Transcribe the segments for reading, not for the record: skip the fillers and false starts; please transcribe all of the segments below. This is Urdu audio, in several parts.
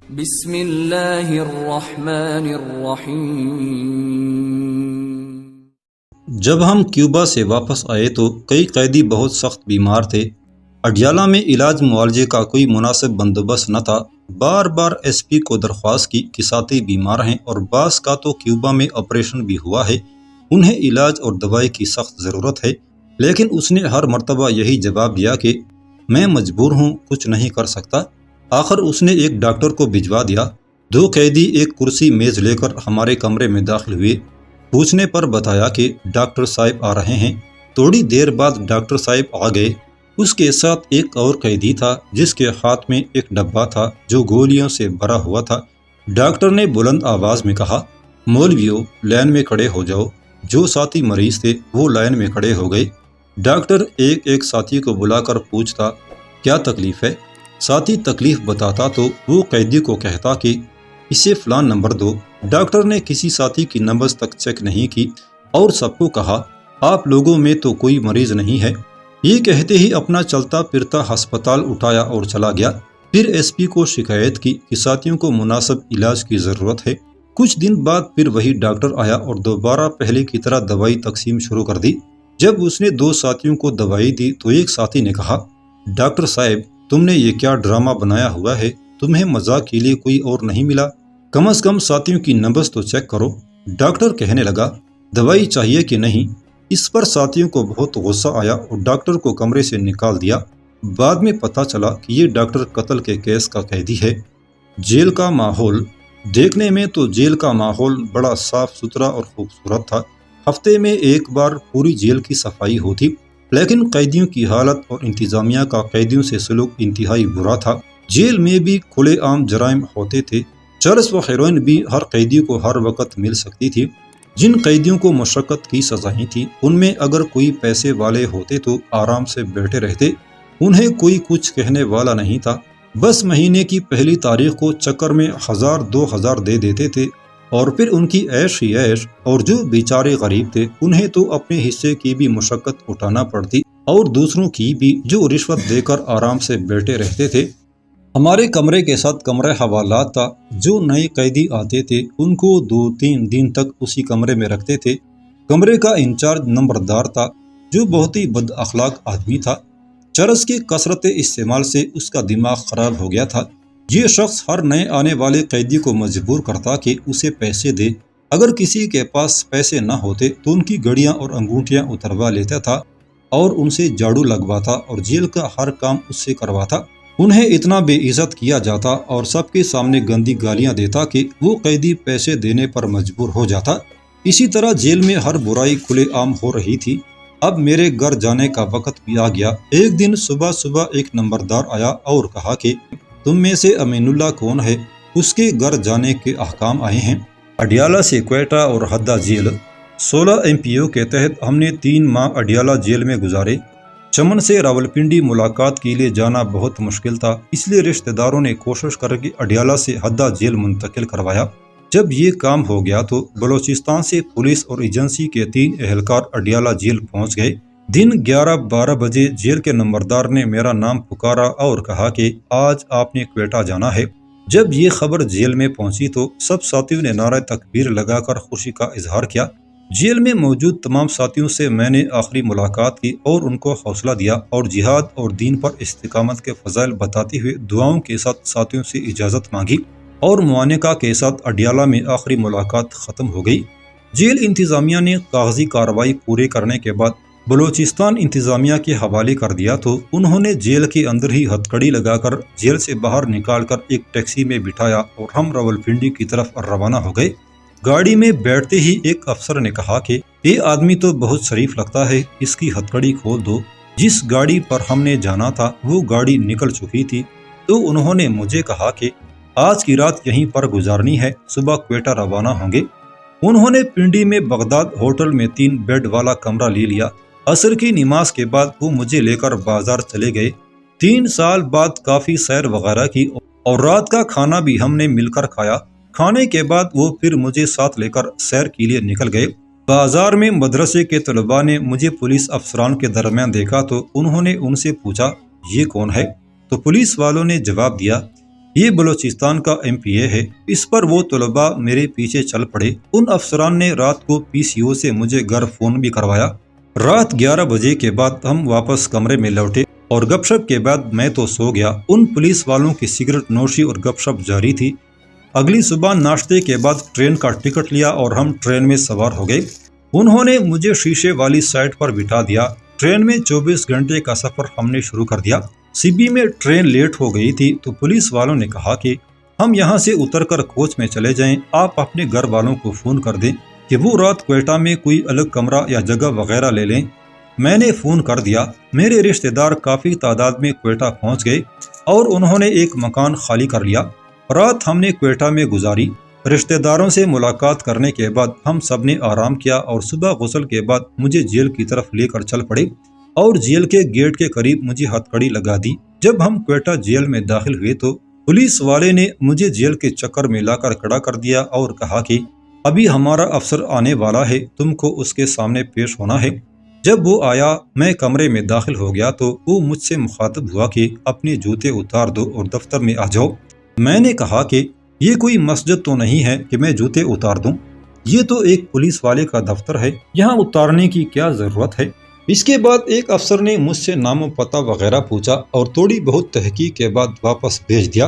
بسم اللہ الرحمن الرحیم۔ جب ہم کیوبا سے واپس آئے تو کئی قیدی بہت سخت بیمار تھے۔ اڈیالہ میں علاج معالجے کا کوئی مناسب بندوبست نہ تھا۔ بار بار ایس پی کو درخواست کی کہ ساتھی بیمار ہیں اور بعض کا تو کیوبا میں آپریشن بھی ہوا ہے، انہیں علاج اور دوائی کی سخت ضرورت ہے، لیکن اس نے ہر مرتبہ یہی جواب دیا کہ میں مجبور ہوں، کچھ نہیں کر سکتا۔ آخر اس نے ایک ڈاکٹر کو بھجوا دیا۔ 2 قیدی ایک کرسی میز لے کر ہمارے کمرے میں داخل ہوئے۔ پوچھنے پر بتایا کہ ڈاکٹر صاحب آ رہے ہیں۔ تھوڑی دیر بعد ڈاکٹر صاحب آ گئے۔ اس کے ساتھ ایک اور قیدی تھا جس کے ہاتھ میں ایک ڈبہ تھا جو گولیوں سے بھرا ہوا تھا۔ ڈاکٹر نے بلند آواز میں کہا، مولویو لائن میں کھڑے ہو جاؤ۔ جو ساتھی مریض تھے وہ لائن میں کھڑے ہو گئے۔ ڈاکٹر ایک ایک ساتھی کو بلا کر پوچھتا، کیا تکلیف ہے؟ ساتھی تکلیف بتاتا تو وہ قیدی کو کہتا کہ اسے فلاں نمبر دو۔ ڈاکٹر نے کسی ساتھی کی نبض تک چیک نہیں کی اور سب کو کہا، آپ لوگوں میں تو کوئی مریض نہیں ہے۔ یہ کہتے ہی اپنا چلتا پھرتا ہسپتال اٹھایا اور چلا گیا۔ پھر ایس پی کو شکایت کی کہ ساتھیوں کو مناسب علاج کی ضرورت ہے۔ کچھ دن بعد پھر وہی ڈاکٹر آیا اور دوبارہ پہلے کی طرح دوائی تقسیم شروع کر دی۔ جب اس نے 2 ساتھیوں کو دوائی دی تو ایک ساتھی نے کہا، ڈاکٹر صاحب تم نے یہ کیا ڈرامہ بنایا ہوا ہے؟ تمہیں مزاق کے لیے کوئی اور نہیں ملا؟ کم از کم ساتھیوں کی نبض تو چیک کرو۔ ڈاکٹر کہنے لگا، دوائی چاہیے کہ نہیں؟ اس پر ساتھیوں کو بہت غصہ آیا اور ڈاکٹر کو کمرے سے نکال دیا۔ بعد میں پتہ چلا کہ یہ ڈاکٹر قتل کے کیس کا قیدی ہے۔ جیل کا ماحول دیکھنے میں تو جیل کا ماحول بڑا صاف ستھرا اور خوبصورت تھا۔ ہفتے میں ایک بار پوری جیل کی صفائی ہوتی، لیکن قیدیوں کی حالت اور انتظامیہ کا قیدیوں سے سلوک انتہائی برا تھا۔ جیل میں بھی کھلے عام جرائم ہوتے تھے۔ چرس و ہیروئن بھی ہر قیدی کو ہر وقت مل سکتی تھی۔ جن قیدیوں کو مشقت کی سزائیں تھیں ان میں اگر کوئی پیسے والے ہوتے تو آرام سے بیٹھے رہتے، انہیں کوئی کچھ کہنے والا نہیں تھا۔ بس مہینے کی پہلی تاریخ کو چکر میں 1000-2000 دے دیتے تھے اور پھر ان کی عیش ہی عیش، اور جو بیچارے غریب تھے انہیں تو اپنے حصے کی بھی مشقت اٹھانا پڑتی اور دوسروں کی بھی، جو رشوت دے کر آرام سے بیٹھے رہتے تھے۔ ہمارے کمرے کے ساتھ کمرہ حوالات تھا۔ جو نئے قیدی آتے تھے ان کو 2-3 دن تک اسی کمرے میں رکھتے تھے۔ کمرے کا انچارج نمبردار تھا جو بہت ہی بد اخلاق آدمی تھا۔ چرس کے کثرت استعمال سے اس کا دماغ خراب ہو گیا تھا۔ یہ شخص ہر نئے آنے والے قیدی کو مجبور کرتا کہ اسے پیسے دے۔ اگر کسی کے پاس پیسے نہ ہوتے تو ان کی گھڑیاں اور انگوٹھیاں اتروا لیتا تھا اور ان سے جھاڑو لگواتا اور جیل کا ہر کام اس سے کرواتا۔ انہیں اتنا بے عزت کیا جاتا اور سب کے سامنے گندی گالیاں دیتا کہ وہ قیدی پیسے دینے پر مجبور ہو جاتا۔ اسی طرح جیل میں ہر برائی کھلے عام ہو رہی تھی۔ اب میرے گھر جانے کا وقت بھی آ گیا۔ ایک دن صبح ایک نمبردار آیا اور کہا کہ تم میں سے امین اللہ کون ہے؟ اس کے گھر جانے کے احکام آئے ہیں۔ اڈیالہ سے کوئٹہ اور ہدہ جیل 16 MPO کے تحت ہم نے 3 ماہ اڈیالہ جیل میں گزارے۔ چمن سے راولپنڈی ملاقات کے لیے جانا بہت مشکل تھا، اس لیے رشتہ داروں نے کوشش کر کے اڈیالہ سے ہدہ جیل منتقل کروایا۔ جب یہ کام ہو گیا تو بلوچستان سے پولیس اور ایجنسی کے 3 اہلکار اڈیالہ جیل پہنچ گئے۔ دن 11-12 بجے جیل کے نمبردار نے میرا نام پکارا اور کہا کہ آج آپ نے کوئٹہ جانا ہے۔ جب یہ خبر جیل میں پہنچی تو سب ساتھیوں نے نعرہ تکبیر لگا کر خوشی کا اظہار کیا۔ جیل میں موجود تمام ساتھیوں سے میں نے آخری ملاقات کی اور ان کو حوصلہ دیا اور جہاد اور دین پر استقامت کے فضائل بتاتے ہوئے دعاؤں کے ساتھ ساتھیوں سے اجازت مانگی اور معانقہ کے ساتھ اڈیالہ میں آخری ملاقات ختم ہو گئی۔ جیل انتظامیہ نے کاغذی کارروائی پوری کرنے کے بعد بلوچستان انتظامیہ کے حوالے کر دیا تو انہوں نے جیل کے اندر ہی ہتھکڑی لگا کر جیل سے باہر نکال کر ایک ٹیکسی میں بٹھایا اور ہم راولپنڈی کی طرف روانہ ہو گئے۔ گاڑی میں بیٹھتے ہی ایک افسر نے کہا کہ یہ آدمی تو بہت شریف لگتا ہے، اس کی ہتھکڑی کھول دو۔ جس گاڑی پر ہم نے جانا تھا وہ گاڑی نکل چکی تھی تو انہوں نے مجھے کہا کہ آج کی رات یہیں پر گزارنی ہے، صبح کوئٹہ روانہ ہوں گے۔ انہوں نے پنڈی میں بغداد ہوٹل میں 3 بیڈ والا کمرہ لے لیا۔ عصر کی نماز کے بعد وہ مجھے لے کر بازار چلے گئے۔ 3 سال بعد کافی سیر وغیرہ کی اور رات کا کھانا بھی ہم نے مل کر کھایا۔ کھانے کے بعد وہ پھر مجھے ساتھ لے کر سیر کے لیے نکل گئے۔ بازار میں مدرسے کے طلباء نے مجھے پولیس افسران کے درمیان دیکھا تو انہوں نے ان سے پوچھا یہ کون ہے؟ تو پولیس والوں نے جواب دیا یہ بلوچستان کا MPA ہے۔ اس پر وہ طلباء میرے پیچھے چل پڑے۔ ان افسران نے رات کو PCO سے مجھے گھر فون بھی کروایا۔ رات 11 بجے کے بعد ہم واپس کمرے میں لوٹے اور گپ شپ کے بعد میں تو سو گیا۔ ان پولیس والوں کی سگریٹ نوشی اور گپ شپ جاری تھی۔ اگلی صبح ناشتے کے بعد ٹرین کا ٹکٹ لیا اور ہم ٹرین میں سوار ہو گئے۔ انہوں نے مجھے شیشے والی سائٹ پر بٹھا دیا۔ ٹرین میں 24 گھنٹے کا سفر ہم نے شروع کر دیا۔ CB میں ٹرین لیٹ ہو گئی تھی تو پولیس والوں نے کہا کہ ہم یہاں سے اتر کر کوچ میں چلے جائیں، آپ اپنے گھر والوں کو فون کر دیں کہ وہ رات کوئٹہ میں کوئی الگ کمرہ یا جگہ وغیرہ لے لیں۔ میں نے فون کر دیا۔ میرے رشتہ دار کافی تعداد میں کوئٹہ پہنچ گئے اور انہوں نے ایک مکان خالی کر لیا۔ رات ہم نے کوئٹہ میں گزاری۔ رشتہ داروں سے ملاقات کرنے کے بعد ہم سب نے آرام کیا اور صبح غسل کے بعد مجھے جیل کی طرف لے کر چل پڑے اور جیل کے گیٹ کے قریب مجھے ہتھکڑی لگا دی۔ جب ہم کوئٹہ جیل میں داخل ہوئے تو پولیس والے نے مجھے جیل کے چکر میں لا کر کھڑا کر دیا اور کہا کہ ابھی ہمارا افسر آنے والا ہے، تم کو اس کے سامنے پیش ہونا ہے۔ جب وہ آیا میں کمرے میں داخل ہو گیا تو وہ مجھ سے مخاطب ہوا کہ اپنے جوتے اتار دو اور دفتر میں آ جاؤ۔ میں نے کہا کہ یہ کوئی مسجد تو نہیں ہے کہ میں جوتے اتار دوں، یہ تو ایک پولیس والے کا دفتر ہے، یہاں اتارنے کی کیا ضرورت ہے۔ اس کے بعد ایک افسر نے مجھ سے نام و پتہ وغیرہ پوچھا اور تھوڑی بہت تحقیق کے بعد واپس بھیج دیا۔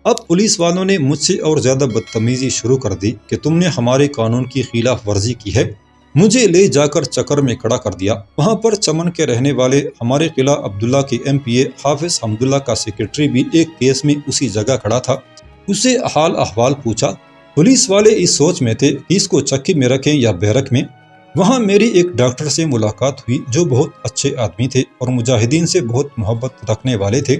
اب پولیس والوں نے مجھ سے اور زیادہ بدتمیزی شروع کر دی کہ تم نے ہمارے قانون کی خلاف ورزی کی ہے۔ مجھے لے جا کر چکر میں کھڑا کر دیا۔ وہاں پر چمن کے رہنے والے ہمارے قلعہ عبداللہ کے MPA حافظ حمداللہ کا سیکرٹری بھی ایک کیس میں اسی جگہ کھڑا تھا۔ اسے حال احوال پوچھا۔ پولیس والے اس سوچ میں تھے کہ اس کو چکی میں رکھیں یا بیرک میں۔ وہاں میری ایک ڈاکٹر سے ملاقات ہوئی جو بہت اچھے آدمی تھے اور مجاہدین سے بہت محبت رکھنے والے تھے۔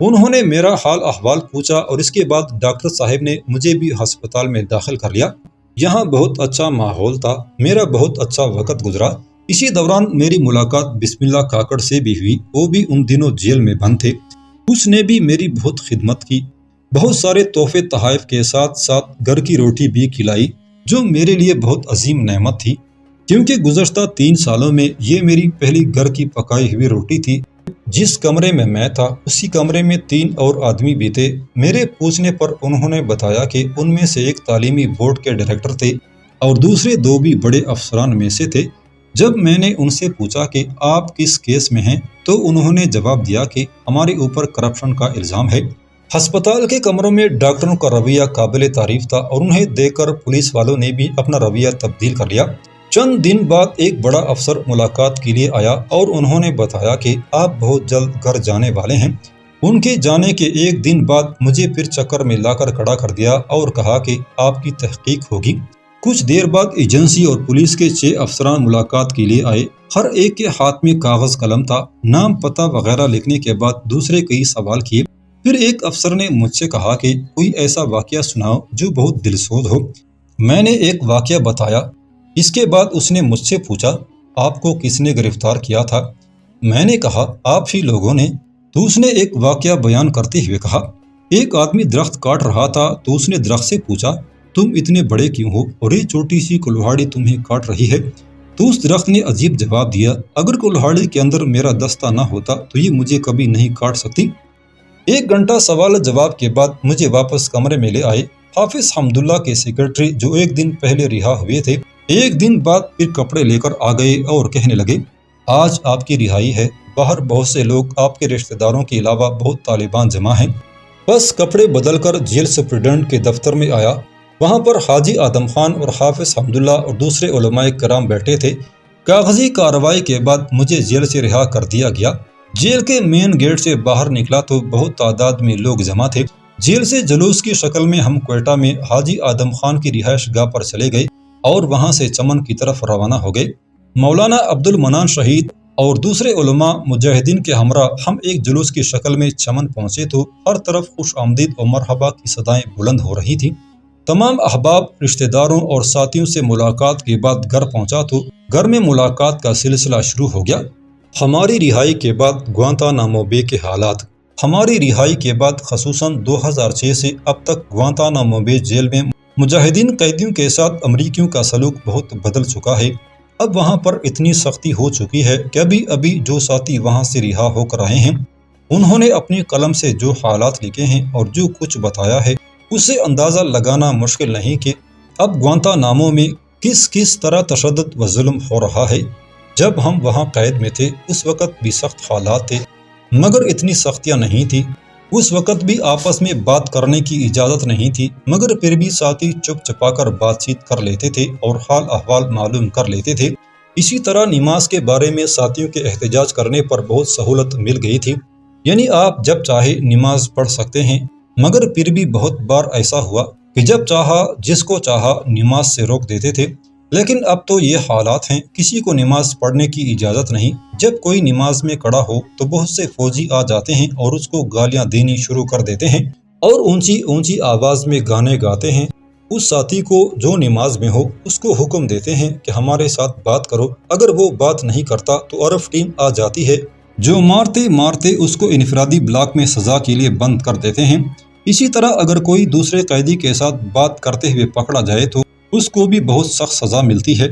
انہوں نے میرا حال احوال پوچھا اور اس کے بعد ڈاکٹر صاحب نے مجھے بھی ہسپتال میں داخل کر لیا۔ یہاں بہت اچھا ماحول تھا، میرا بہت اچھا وقت گزرا۔ اسی دوران میری ملاقات بسم اللہ کاکڑ سے بھی ہوئی، وہ بھی ان دنوں جیل میں بند تھے۔ اس نے بھی میری بہت خدمت کی، بہت سارے تحفے تحائف کے ساتھ ساتھ گھر کی روٹی بھی کھلائی جو میرے لیے بہت عظیم نعمت تھی، کیونکہ گزشتہ 3 سالوں میں یہ میری پہلی گھر کی پکائی ہوئی روٹی تھی۔ جس کمرے میں تھا اسی کمرے میں 3 اور آدمی بھی تھے۔ میرے پوچھنے پر انہوں نے بتایا کہ ان میں سے ایک تعلیمی بورڈ کے ڈائریکٹر تھے اور دوسرے 2 بھی بڑے افسران میں سے تھے۔ جب میں نے ان سے پوچھا کہ آپ کس کیس میں ہیں تو انہوں نے جواب دیا کہ ہمارے اوپر کرپشن کا الزام ہے۔ ہسپتال کے کمروں میں ڈاکٹروں کا رویہ قابل تعریف تھا اور انہیں دیکھ کر پولیس والوں نے بھی اپنا رویہ تبدیل کر لیا۔ چند دن بعد ایک بڑا افسر ملاقات کے لیے آیا اور انہوں نے بتایا کہ آپ بہت جلد گھر جانے والے ہیں۔ ان کے جانے کے 1 دن بعد مجھے پھر چکر میں لا کر کھڑا کر دیا اور کہا کہ آپ کی تحقیق ہوگی۔ کچھ دیر بعد ایجنسی اور پولیس کے 6 افسران ملاقات کے لیے آئے۔ ہر ایک کے ہاتھ میں کاغذ قلم تھا۔ نام پتہ وغیرہ لکھنے کے بعد دوسرے کئی سوال کیے۔ پھر ایک افسر نے مجھ سے کہا کہ کوئی ایسا واقعہ سناؤ جو بہت دلسوز ہو۔ میں نے ایک واقعہ بتایا۔ اس کے بعد اس نے مجھ سے پوچھا آپ کو کس نے گرفتار کیا تھا؟ میں نے کہا آپ ہی لوگوں نے۔ تو اس نے ایک واقعہ بیان کرتے ہوئے کہا ایک آدمی درخت کاٹ رہا تھا تو اس نے درخت سے پوچھا تم اتنے بڑے کیوں ہو اور یہ چھوٹی سی کلہاڑی تمہیں کاٹ رہی ہے؟ تو اس درخت نے عجیب جواب دیا اگر کلہاڑی کے اندر میرا دستہ نہ ہوتا تو یہ مجھے کبھی نہیں کاٹ سکتی۔ 1 گھنٹہ سوال جواب کے بعد مجھے واپس کمرے میں لے آئے۔ حافظ حمداللہ کے سیکرٹری جو 1 دن پہلے رہا ہوئے تھے 1 دن بعد پھر کپڑے لے کر آ گئے اور کہنے لگے آج آپ کی رہائی ہے، باہر بہت سے لوگ آپ کے رشتہ داروں کے علاوہ بہت طالبان جمع ہیں۔ بس کپڑے بدل کر جیل سپرنٹنڈنٹ کے دفتر میں آیا۔ وہاں پر حاجی آدم خان اور حافظ حمداللہ اور دوسرے علماء کرام بیٹھے تھے۔ کاغذی کارروائی کے بعد مجھے جیل سے رہا کر دیا گیا۔ جیل کے مین گیٹ سے باہر نکلا تو بہت تعداد میں لوگ جمع تھے۔ جیل سے جلوس کی شکل میں ہم کوئٹہ میں حاجی آدم خان کی رہائش گاہ پر چلے گئے اور وہاں سے چمن کی طرف روانہ ہو گئے۔ مولانا عبد المنان شہید اور دوسرے علماء مجاہدین کے ہمراہ ہم ایک جلوس کی شکل میں چمن پہنچے تو ہر طرف خوش آمدید اور مرحبا کی صدائیں بلند ہو رہی تھیں۔ تمام احباب رشتہ داروں اور ساتھیوں سے ملاقات کے بعد گھر پہنچا تو گھر میں ملاقات کا سلسلہ شروع ہو گیا۔ ہماری رہائی کے بعد گوانتانامو بے کے حالات۔ ہماری رہائی کے بعد خصوصاً 2006 سے اب تک گوانتانامو بے جیل میں مجاہدین قیدیوں کے ساتھ امریکیوں کا سلوک بہت بدل چکا ہے۔ اب وہاں پر اتنی سختی ہو چکی ہے کہ ابھی جو ساتھی وہاں سے رہا ہو کر آئے ہیں انہوں نے اپنی قلم سے جو حالات لکھے ہیں اور جو کچھ بتایا ہے اسے اندازہ لگانا مشکل نہیں کہ اب گوانتانامو میں کس کس طرح تشدد و ظلم ہو رہا ہے۔ جب ہم وہاں قید میں تھے اس وقت بھی سخت حالات تھے، مگر اتنی سختیاں نہیں تھی۔ اس وقت بھی آپس میں بات کرنے کی اجازت نہیں تھی، مگر پھر بھی ساتھی چپ چپا کر بات چیت کر لیتے تھے اور حال احوال معلوم کر لیتے تھے۔ اسی طرح نماز کے بارے میں ساتھیوں کے احتجاج کرنے پر بہت سہولت مل گئی تھی، یعنی آپ جب چاہے نماز پڑھ سکتے ہیں، مگر پھر بھی بہت بار ایسا ہوا کہ جب چاہا جس کو چاہا نماز سے روک دیتے تھے۔ لیکن اب تو یہ حالات ہیں، کسی کو نماز پڑھنے کی اجازت نہیں۔ جب کوئی نماز میں کھڑا ہو تو بہت سے فوجی آ جاتے ہیں اور اس کو گالیاں دینی شروع کر دیتے ہیں اور اونچی اونچی آواز میں گانے گاتے ہیں۔ اس ساتھی کو جو نماز میں ہو اس کو حکم دیتے ہیں کہ ہمارے ساتھ بات کرو، اگر وہ بات نہیں کرتا تو RF ٹیم آ جاتی ہے جو مارتے مارتے اس کو انفرادی بلاک میں سزا کے لیے بند کر دیتے ہیں۔ اسی طرح اگر کوئی دوسرے قیدی کے ساتھ بات کرتے ہوئے پکڑا جائے تو اس کو بھی بہت سخت سزا ملتی ہے۔